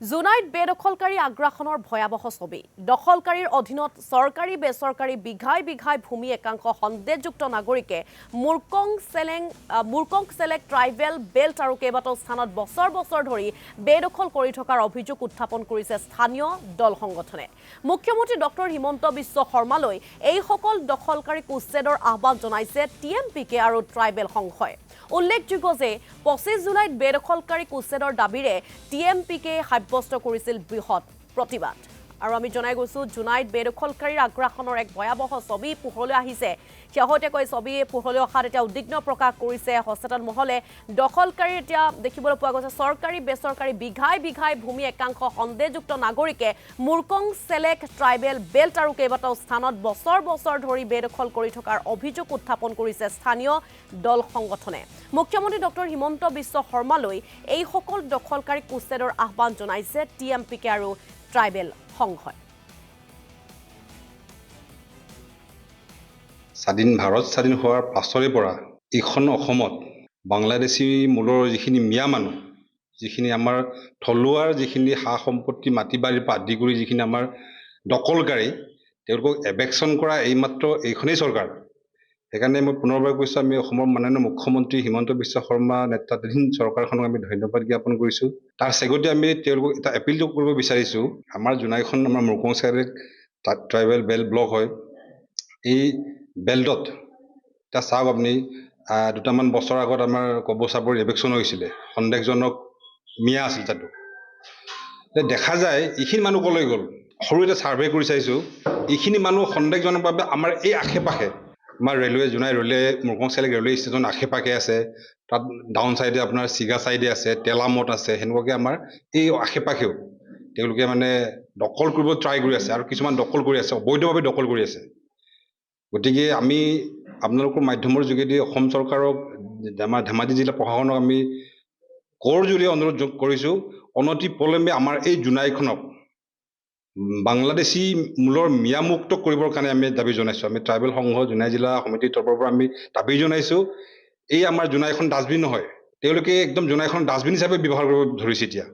জুনাইত বেদখলকাৰী আগ্ৰাসনৰ ভয়াৱহ ছবি দখলকাৰীৰ অধীনত চৰকাৰী বেচৰকাৰী বিঘাই বিঘাই ভূমি একাংশ সন্দেহযুক্ত নাগৰিকে মুৰকং চেলেক ট্ৰাইবেল বেল্ট আৰু কেইবাটাও স্থানত বছৰ বছৰ ধৰি বেদখল কৰি থকাৰ অভিযোগ উত্থাপন কৰিছে স্থানীয় দল সংগঠনে মুখ্যমন্ত্ৰী ডক্টৰ হিমন্ত বিশ্ব শৰ্মালৈ এই সকল দখলকাৰীক উচ্ছেদৰ আহ্বান জনাইছে টিএমপিকে আৰু ট্ৰাইবেল সংঘই উল্লেখযোগ্য যে 25 জুলাইত বেদখলকাৰীক উচ্ছেদৰ দাবীৰে টিএমপিকে সাব্যস্ত কৰিছিল বৃহৎ প্ৰতিবাদ আৰু আমি জনাই গৈছো জুনাইত বেদখলকাৰীৰ আগ্ৰাসনৰ এক ভয়াৱহ ছবি পোহৰলৈ আহিছে শেহতীয়াকৈ ছবি পোহৰলৈ অহাত এতিয়া উদ্বিগ্ন প্ৰকাশ কৰিছে সচেতন মহলে দখলকাৰী এতিয়া দেখিবলৈ পোৱা গৈছে চৰকাৰী বেচৰকাৰী বিঘাই বিঘাই ভূমি একাংশ সন্দেহযুক্ত নাগৰিকে মুৰকং চেলেক ট্ৰাইবেল বেল্ট আৰু কেইবাটাও স্থানত বছৰ বছৰ ধৰি বেদখল কৰি থকাৰ অভিযোগ উত্থাপন কৰিছে স্থানীয় দল সংগঠনে মুখ্যমন্ত্ৰী ডক্টৰ হিমন্ত বিশ্ব শৰ্মালৈ এই সকল দখলকাৰীক উচ্ছেদৰ আহ্বান জনাইছে টিএমপিকে আৰু ট্ৰাইবেল সংঘই স্বাধীন ভাৰত স্বাধীন হোৱাৰ পাছৰে পৰা এইখন অসমত বাংলাদেশী মূলৰ যিখিনি মিয়া মানুহ যিখিনি আমাৰ থলুৱাৰ যিখিনি সা সম্পত্তি মাটি বাৰীৰ পৰা আদি কৰি যিখিনি আমাৰ দখলকাৰী তেওঁলোকক এভেকশ্যন কৰা এইমাত্ৰ এইখনেই চৰকাৰ সেইকাৰণে মই পুনৰবাৰ কৈছোঁ আমি অসমৰ মাননীয় মুখ্যমন্ত্ৰী হিমন্ত বিশ্ব শৰ্মা নেতৃত্বাধীন চৰকাৰখনক আমি ধন্যবাদ জ্ঞাপন কৰিছোঁ তাৰ চেগতে আমি তেওঁলোকক এটা এপিল কৰিব বিচাৰিছোঁ আমাৰ জোনাইখন আমাৰ মুৰকং চেলেক ট্ৰাইবেল বেল্ট ব্লক হয় এই বেল্টত এতিয়া চাওক আপুনি দুটামান বছৰ আগত আমাৰ কবচাবৰ এভেকশ্যন হৈছিলে সন্দেহজনক মিয়া আছিল তাতো দেখা যায় এইখিনি মানুহ কলৈ গ'ল সৰু এটা ছাৰ্ভে কৰি চাইছোঁ এইখিনি মানুহ সন্দেহজনকভাৱে আমাৰ এই আশে পাশে আমাৰ railway Jonai railway Murkong Selek railway station আশে পাশে আছে তাত ডাউন চাইডে আপোনাৰ চিগা চাইডে আছে তেলামত আছে সেনেকুৱাকৈ আমাৰ এই আশে পাশেও তেওঁলোকে মানে দখল কৰিব ট্ৰাই কৰি আছে আৰু কিছুমান দখল কৰি আছে অবৈধভাৱে দখল কৰি আছে গতিকে আমি আপোনালোকৰ মাধ্যমৰ যোগেদি অসম চৰকাৰক আমাৰ ধেমাজি জিলা প্ৰশাসনক আমি কৰজোৰে অনুৰোধ কৰিছোঁ অনতি পলমে আমাৰ এই জোনাইখনক বাংলাদেশী মূলৰ মিয়ামুক্ত কৰিবৰ কাৰণে আমি দাবী জনাইছোঁ আমি ট্ৰাইবেল সংঘ জোনাই জিলা সমিতিৰ তৰফৰ পৰা আমি দাবী জনাইছোঁ এই আমাৰ জোনাইখন ডাষ্টবিন নহয় তেওঁলোকে একদম জোনাইখন ডাষ্টবিন হিচাপে ব্যৱহাৰ কৰিব ধৰিছে এতিয়া